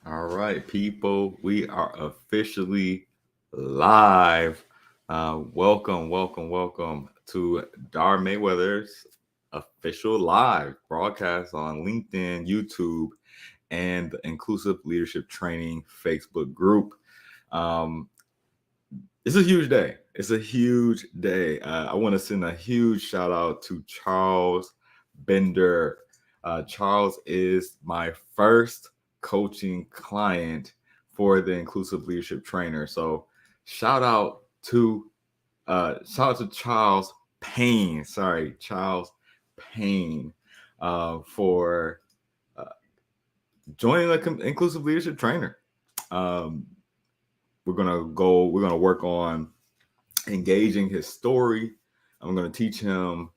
All right, people, we are officially live. Welcome to Dar Mayweather's official live broadcast on LinkedIn, YouTube, and the Inclusive Leadership Training Facebook group. Um, it's a huge day. It's a huge day. I want to send a huge shout out to Charles Bender. Charles is my first coaching client for the Inclusive Leadership Trainer. So shout out to Charles Payne. Sorry, Charles Payne, for uh, joining the Inclusive Leadership Trainer. Um, we're gonna work on engaging his story. I'm going to teach him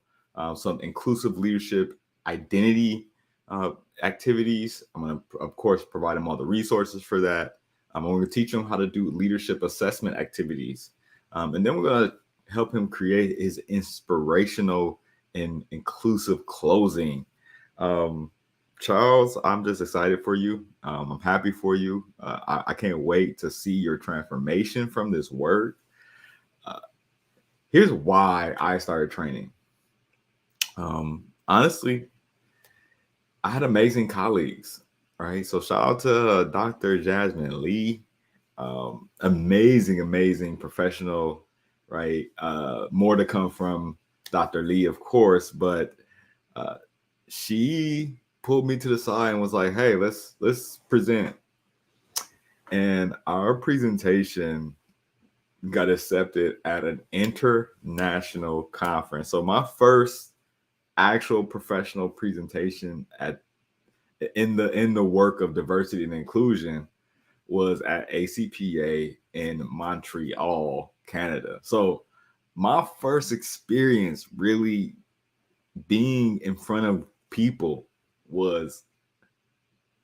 some inclusive leadership identity uh, activities. I'm going to, of course, provide him all the resources for that. I'm going to teach him how to do leadership assessment activities. And then we're going to help him create his inspirational and inclusive closing. Um, Charles, I'm just excited for you. I'm happy for you. I can't wait to see your transformation from this word. Uh, Here's why I started training. Honestly, I had amazing colleagues, right? So shout out to Dr. Jasmine Lee, amazing professional, right? More to come from Dr. Lee, of course, but uh, she pulled me to the side and was like, "Hey, let's present." And our presentation got accepted at an international conference. So my first actual professional presentation at in the work of diversity and inclusion was at ACPA in Montreal, Canada. So my first experience really being in front of people was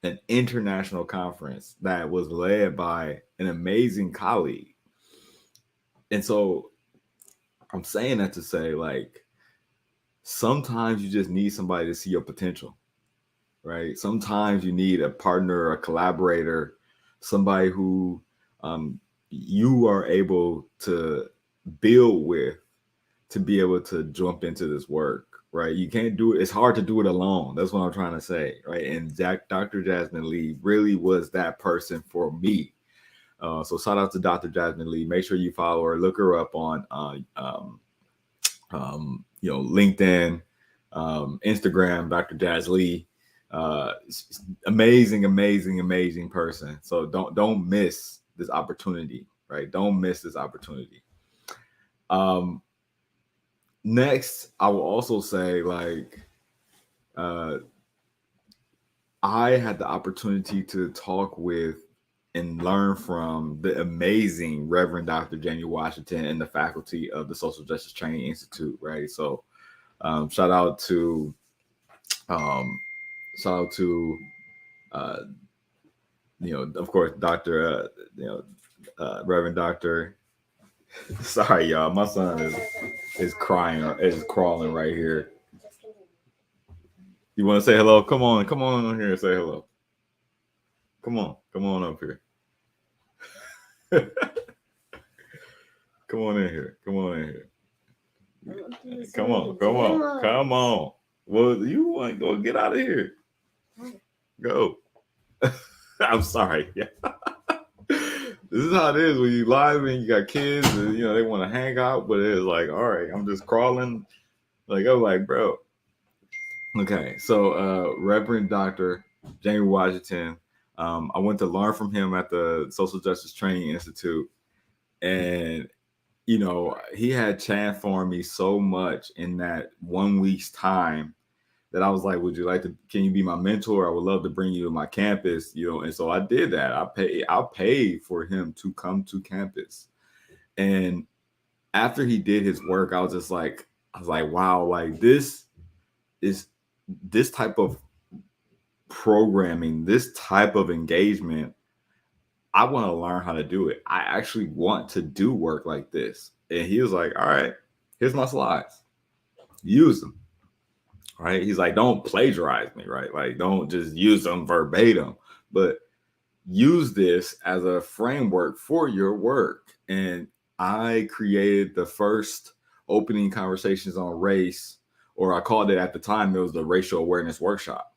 an international conference that was led by an amazing colleague. And so I'm saying that to say, like, sometimes you just need somebody to see your potential, right? Sometimes you need a partner, a collaborator, somebody who you are able to build with to be able to jump into this work, right? You can't do it. It's hard to do it alone. That's what I'm trying to say, right? And Dr. Jasmine Lee really was that person for me. So shout out to Dr. Jasmine Lee. Make sure you follow her. Look her up on LinkedIn, Instagram, Dr. Jazz Lee. Amazing person. So don't miss this opportunity, right? Don't miss this opportunity. Um, Next, I will also say, like, uh, I had the opportunity to talk with and learn from the amazing Reverend Dr. Jamie Washington and the faculty of the Social Justice Training Institute, right? So shout out to um, shout out to uh, of course, Doctor, Reverend Doctor. Sorry, y'all, my son is crying, is crawling right here. You want to say hello? Come on here and say hello. Come on up here. Come on in here. Come on in here. Come on. Well, you want to go get out of here? Go. I'm sorry. Yeah. This is how it is when you live and you got kids and they want to hang out, but it's like, all right, I'm just crawling. Like, I'm like, bro. Okay, so Reverend Dr. Jamie Washington, I went to learn from him at the Social Justice Training Institute, and he had transformed me so much in that 1 week's time that I was like, would you like to, can you be my mentor? I would love to bring you to my campus, and so I did that. I paid for him to come to campus. And after he did his work, I was like, wow, like is this type of programming, this type of engagement, I want to learn how to do it. I actually want to do work like this. And he was like, all right, here's my slides. Use them. Right. He's like, don't plagiarize me, right? Like, don't just use them verbatim. But use this as a framework for your work. And I created the first opening conversations on race, or I called it at the time, it was the Racial Awareness Workshop.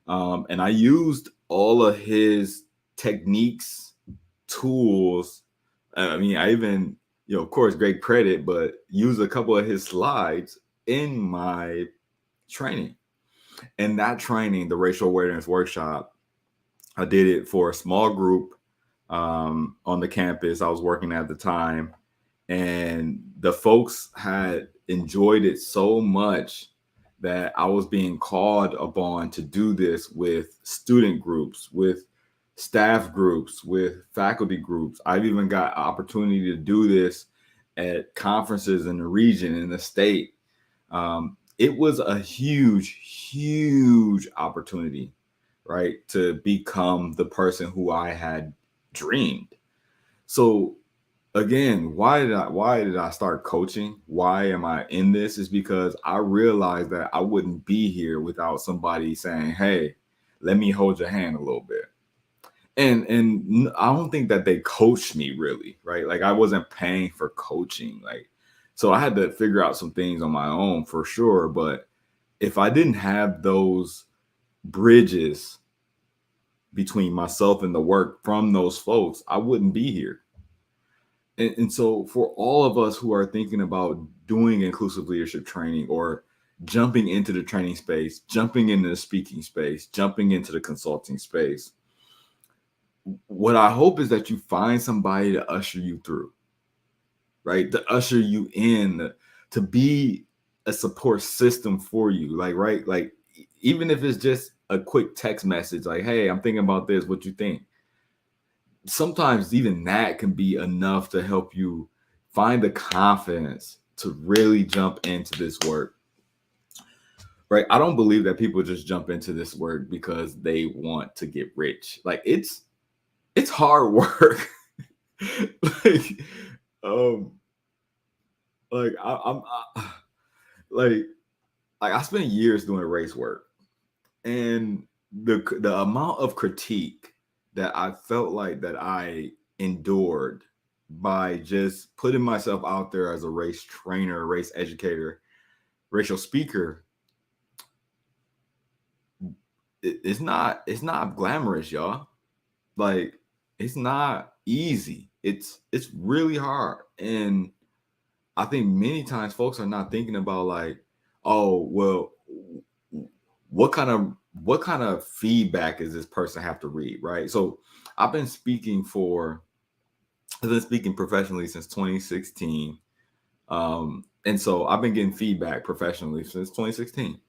And I used all of his techniques, tools. I mean, I even, of course, great credit, but use a couple of his slides in my training. And that training, the Racial Awareness Workshop, I did it for a small group on the campus I was working at the time. And the folks had enjoyed it so much that I was being called upon to do this with student groups, with staff groups, with faculty groups. I've even got opportunity to do this at conferences in the region, in the state. It was a huge opportunity, right, to become the person who I had dreamed. So again, why did I start coaching? Why am I in this? Is because I realized that I wouldn't be here without somebody saying, "Hey, let me hold your hand a little bit." And I don't think that they coached me really, right? Like I wasn't paying for coaching, like, so I had to figure out some things on my own for sure. But if I didn't have those bridges between myself and the work from those folks, I wouldn't be here. And so for all of us who are thinking about doing inclusive leadership training, or jumping into the training space, jumping into the speaking space, jumping into the consulting space, what I hope is that you find somebody to usher you through, right? To usher you in, to be a support system for you. Like, right? Like, even if it's just a quick text message, like, "Hey, I'm thinking about this. What you think?" Sometimes even that can be enough to help you find the confidence to really jump into this work, right? I don't believe that people just jump into this work because they want to get rich. Like, it's hard work. like um like like I spent years doing race work, and the amount of critique that I felt like that I endured by just putting myself out there as a race trainer, race educator, racial speaker, it's not glamorous, y'all. Like, it's not easy. It's really hard. And I think many times folks are not thinking about, like, oh, well, what kind of feedback is this person have to read, right? So I've been speaking professionally since 2016. And so I've been getting feedback professionally since 2016.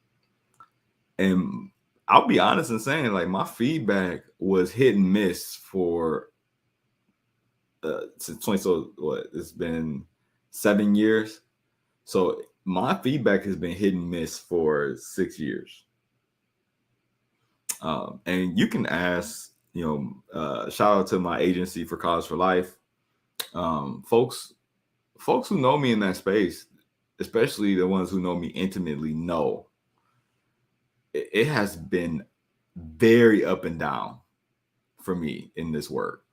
And I'll be honest in saying, like, my feedback was hit and miss for since 20. So what? It's been 7 years. So my feedback has been hit and miss for 6 years. And you can ask, shout out to my agency for College for Life. Folks who know me in that space, especially the ones who know me intimately, know it has been very up and down for me in this work.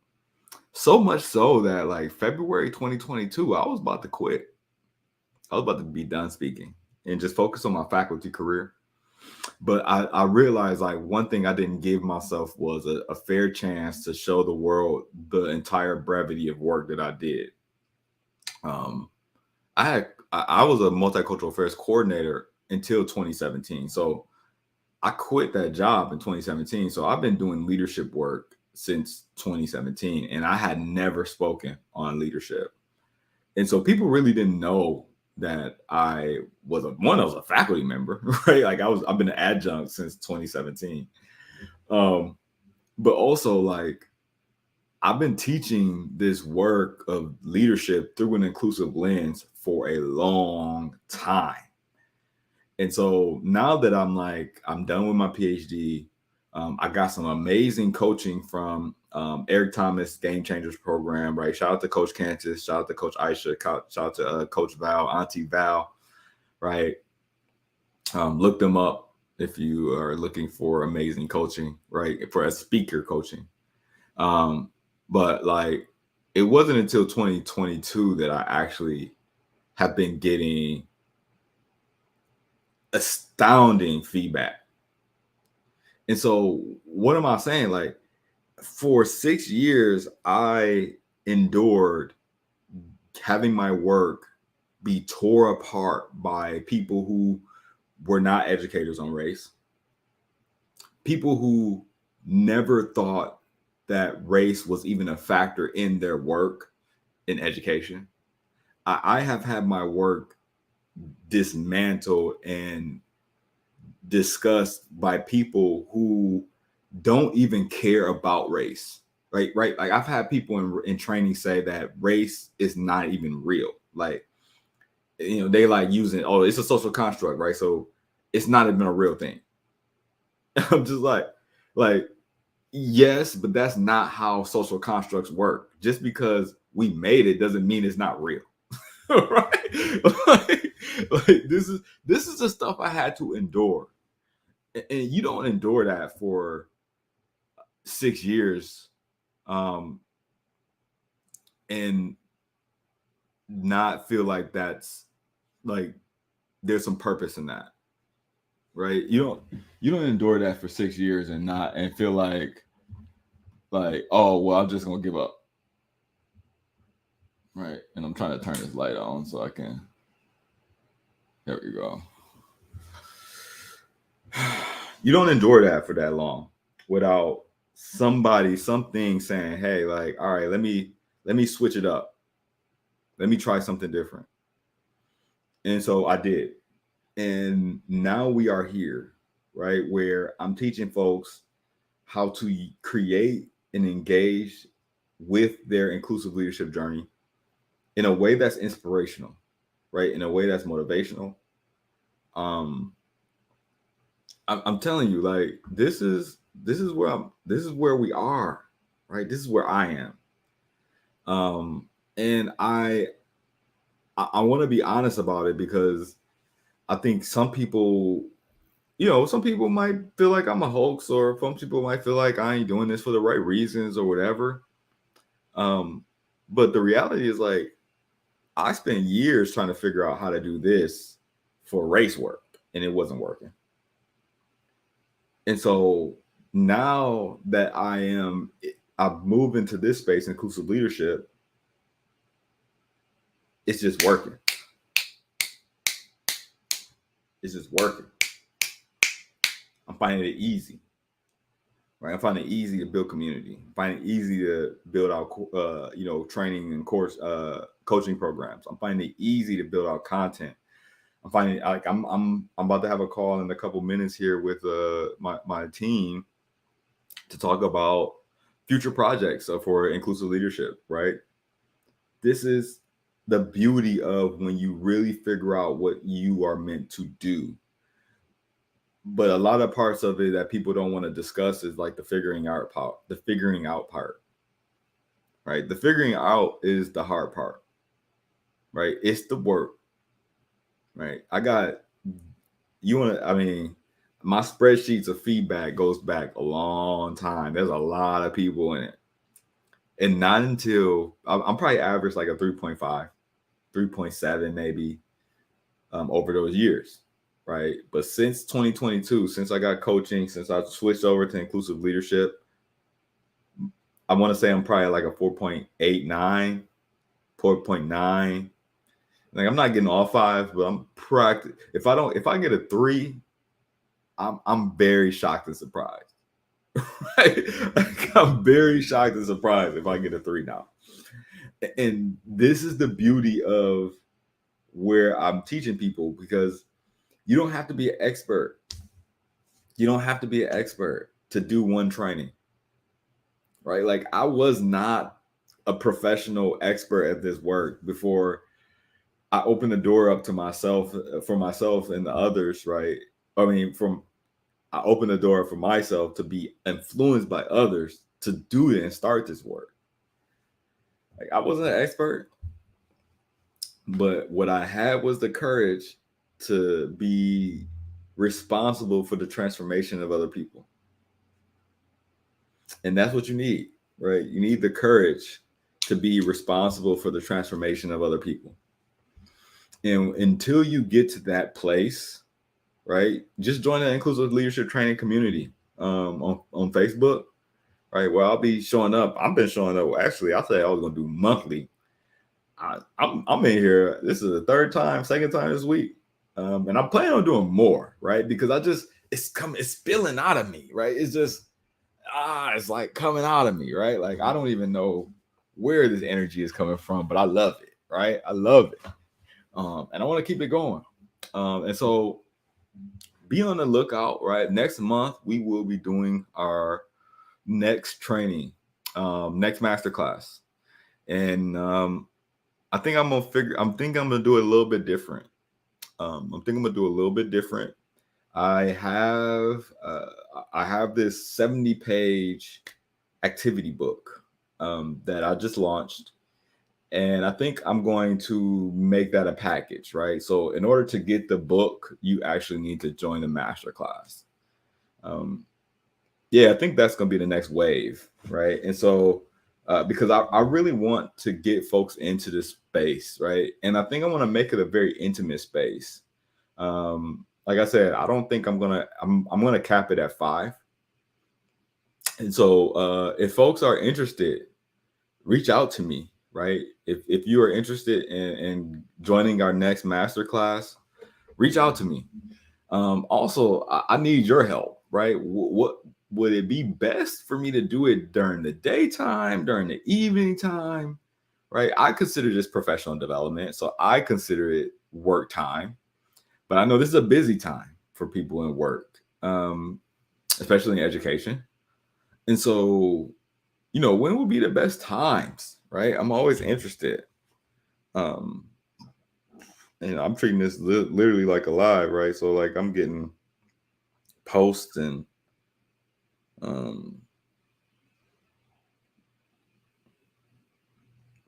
So much so that, like, February 2022, I was about to quit. I was about to be done speaking and just focus on my faculty career. But I realized, like, one thing I didn't give myself was a fair chance to show the world the entire brevity of work that I did. I was a multicultural affairs coordinator until 2017. So I quit that job in 2017. So I've been doing leadership work since 2017, and I had never spoken on leadership. And so people really didn't know that I was a faculty member, right? Like, I've been an adjunct since 2017. But also, like, I've been teaching this work of leadership through an inclusive lens for a long time. And so now that I'm done with my PhD, I got some amazing coaching from Eric Thomas Game Changers program, right? Shout out to Coach Cantus, shout out to Coach Aisha, shout out to Coach Val, Auntie Val, right? Look them up if you are looking for amazing coaching, right? For a speaker coaching. But like, it wasn't until 2022 that I actually have been getting astounding feedback. And so, what am I saying? Like, for 6 years, I endured having my work be tore apart by people who were not educators on race, people who never thought that race was even a factor in their work in education. I have had my work dismantled and discussed by people who don't even care about race. Right. Like, I've had people in training say that race is not even real. Like, they like using, oh, it's a social construct, right? So it's not even a real thing. I'm just like, yes, but that's not how social constructs work. Just because we made it doesn't mean it's not real. Right? like, this is the stuff I had to endure. And you don't endure that for 6 years, and not feel like that's like there's some purpose in that, right? You don't endure that for 6 years and feel like, oh well, I'm just gonna give up, right? And I'm trying to turn this light on so I can. There we go. You don't endure that for that long without something saying, hey, like, all right, let me switch it up. Let me try something different. And so I did. And now we are here, right? Where I'm teaching folks how to create and engage with their inclusive leadership journey in a way that's inspirational, right? In a way that's motivational. I'm telling you, like, this is where we are, right? This is where I am. And I want to be honest about it, because I think some people might feel like I'm a hoax, or some people might feel like I ain't doing this for the right reasons or whatever. But the reality is, like, I spent years trying to figure out how to do this for race work, and it wasn't working. And so now that I've moved into this space, inclusive leadership, it's just working. It's just working. I'm finding it easy, right? I'm finding it easy to build community. I'm finding it easy to build out, training and course, coaching programs. I'm finding it easy to build out content. I'm finding, like, I'm about to have a call in a couple minutes here with my team to talk about future projects for inclusive leadership, right? This is the beauty of when you really figure out what you are meant to do. But a lot of parts of it that people don't want to discuss is like the figuring out part, right? The figuring out is the hard part, right? It's the work, right? My spreadsheets of feedback goes back a long time. There's a lot of people in it. And not until I'm probably average like a 3.5, 3.7 maybe, over those years, right? But since 2022, since I got coaching, since I switched over to inclusive leadership, I want to say I'm probably like a 4.89, 4.9. Like, I'm not getting all five, but I'm practice. If I get a 3, I'm very shocked and surprised. Right? Like, I'm very shocked and surprised if I get a 3 now. And this is the beauty of where I'm teaching people, because you don't have to be an expert. You don't have to be an expert to do one training, right? Like, I was not a professional expert at this work before I opened the door up to myself, for myself and the others, right? I opened the door for myself to be influenced by others to do it and start this work. Like, I wasn't an expert, but what I had was the courage to be responsible for the transformation of other people. And that's what you need. right? You need the courage to be responsible for the transformation of other people. And until you get to that place, right, just join the inclusive leadership training community on Facebook, right? Where I'll be showing up. I've been showing up. Actually, I said I was gonna do monthly. I'm in here. This is the second time this week, and I'm planning on doing more, right? Because it's spilling out of me, right? It's just it's like coming out of me, right? Like I don't even know where this energy is coming from, but I love it, right? I love it, and I want to keep it going, and so be on the lookout, right? Next month we will be doing our next training, next masterclass, and I think I'm gonna do it a little bit different. I'm thinking I'm gonna do a little bit different. I have this 70-page activity book that I just launched, and I think I'm going to make that a package, right? So in order to get the book, you actually need to join the masterclass. Yeah, I think that's going to be the next wave, right? And so because I really want to get folks into this space, right? And I think I want to make it a very intimate space. Like I said, I don't think I'm gonna cap it at 5. And so if folks are interested, reach out to me, right? If you are interested in joining our next masterclass, reach out to me. Also, I need your help, right? What would it be best for me to do it during the daytime, during the evening time, right? I consider this professional development, so I consider it work time. But I know this is a busy time for people in work, especially in education. And so, when would be the best times, right? I'm always interested. Um, and I'm treating this literally like a live, right? So like I'm getting posts and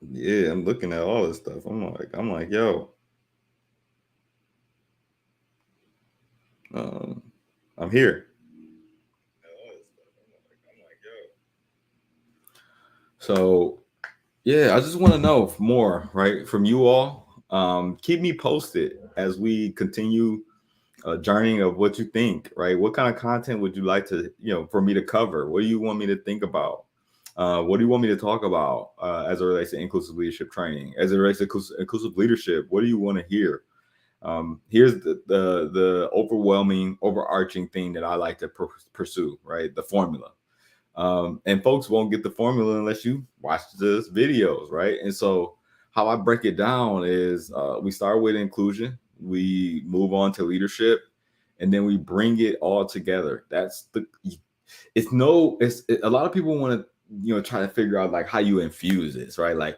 yeah, I'm looking at all this stuff. I'm like, yo, I'm here. So yeah, I just want to know more, right, from you all. Keep me posted as we continue journeying of what you think, right? What kind of content would you like to, for me to cover? What do you want me to think about? What do you want me to talk about as it relates to inclusive leadership training? As it relates to inclusive leadership, what do you want to hear? Here's the overwhelming, overarching thing that I like to pursue, right? The formula. And folks won't get the formula unless you watch this videos, right? And so how I break it down is we start with inclusion, we move on to leadership, and then we bring it all together. It's a lot of people want to, try to figure out like how you infuse this, right? Like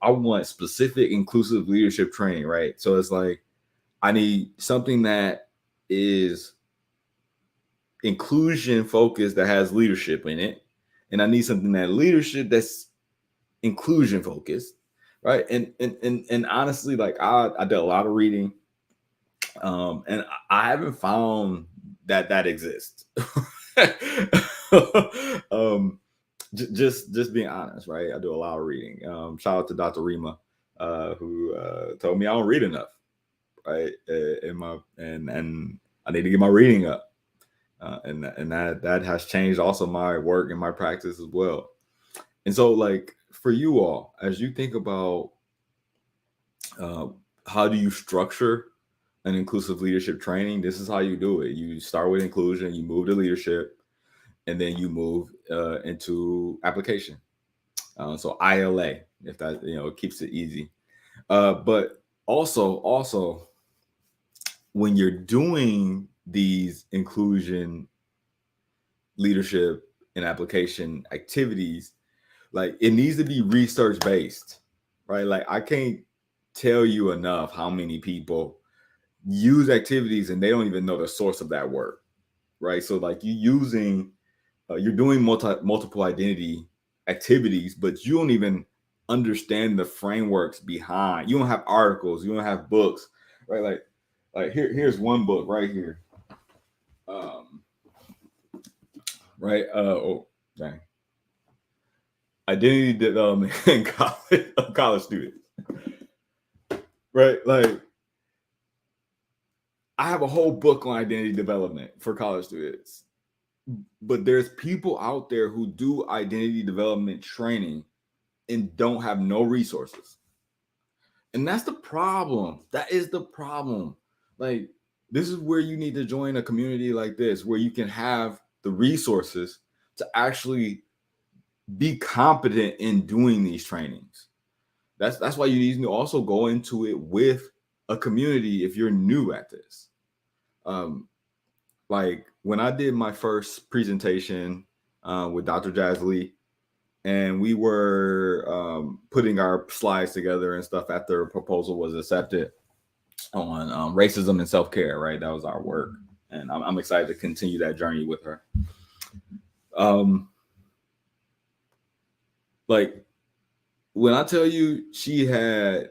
I want specific inclusive leadership training, right? So it's like I need something that is inclusion focused that has leadership in it, and I need something that leadership that's inclusion focused, right? And honestly, like I did a lot of reading, and I haven't found that exists. Just being honest, right? I do a lot of reading. Shout out to Dr. Rima, who told me I don't read enough, right? And I need to get my reading up. And that has changed also my work and my practice as well. And so, like for you all, as you think about how do you structure an inclusive leadership training, this is how you do it. You start with inclusion, you move to leadership, and then you move into application. So ILA, if that keeps it easy. But also when you're doing these inclusion, leadership, and application activities, like it needs to be research based, right? Like I can't tell you enough how many people use activities and they don't even know the source of that work, right? So like you're doing multiple identity activities, but you don't even understand the frameworks behind. You don't have articles, you don't have books, right? Like here's one book right here. Right. Oh, dang. identity development in college students, right? Like, I have a whole book on identity development for college students, but there's people out there who do identity development training and don't have no resources. And that's the problem. That is the problem. Like, this is where you need to join a community like this, where you can have the resources to actually be competent in doing these trainings. That's why you need to also go into it with a community if you're new at this. Like when I did my first presentation with Dr. Jazz Lee, and we were putting our slides together and stuff after a proposal was accepted on racism and self-care, right? That was our work. And I'm excited to continue that journey with her. Like, when I tell you she had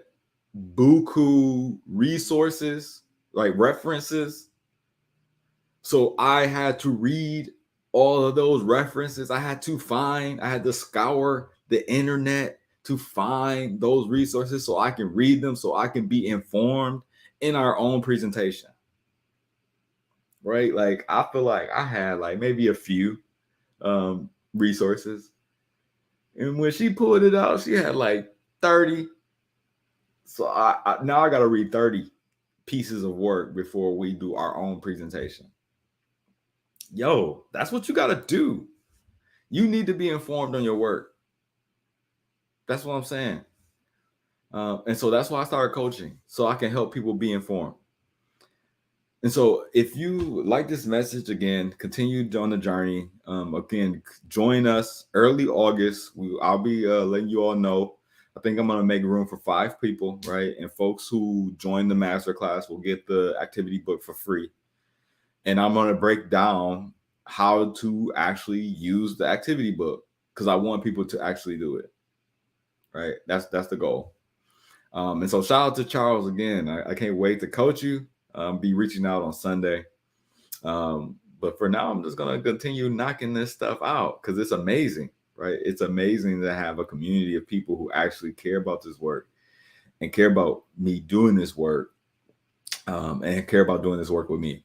buku resources, like references, so I had to read all of those references. I had to scour the internet to find those resources so I can read them, so I can be informed in our own presentation. Right? Like, I feel like I had like maybe a few resources. And when she pulled it out, she had like 30. So I now I got to read 30 pieces of work before we do our own presentation. Yo, that's what you got to do. You need to be informed on your work. That's what I'm saying. And so that's why I started coaching, so I can help people be informed. And so if you like this message, again, continue on the journey. Again, join us early August. I'll be letting you all know. I think I'm going to make room for 5 people, right? And folks who join the masterclass will get the activity book for free. And I'm going to break down how to actually use the activity book, because I want people to actually do it, right? That's the goal. And so shout out to Charles again. I can't wait to coach you. Be reaching out on Sunday. But for now, I'm just going to continue knocking this stuff out because it's amazing, right? It's amazing to have a community of people who actually care about this work and care about me doing this work, and care about doing this work with me.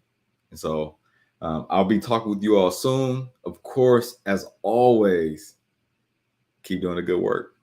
And so I'll be talking with you all soon. Of course, as always, keep doing the good work.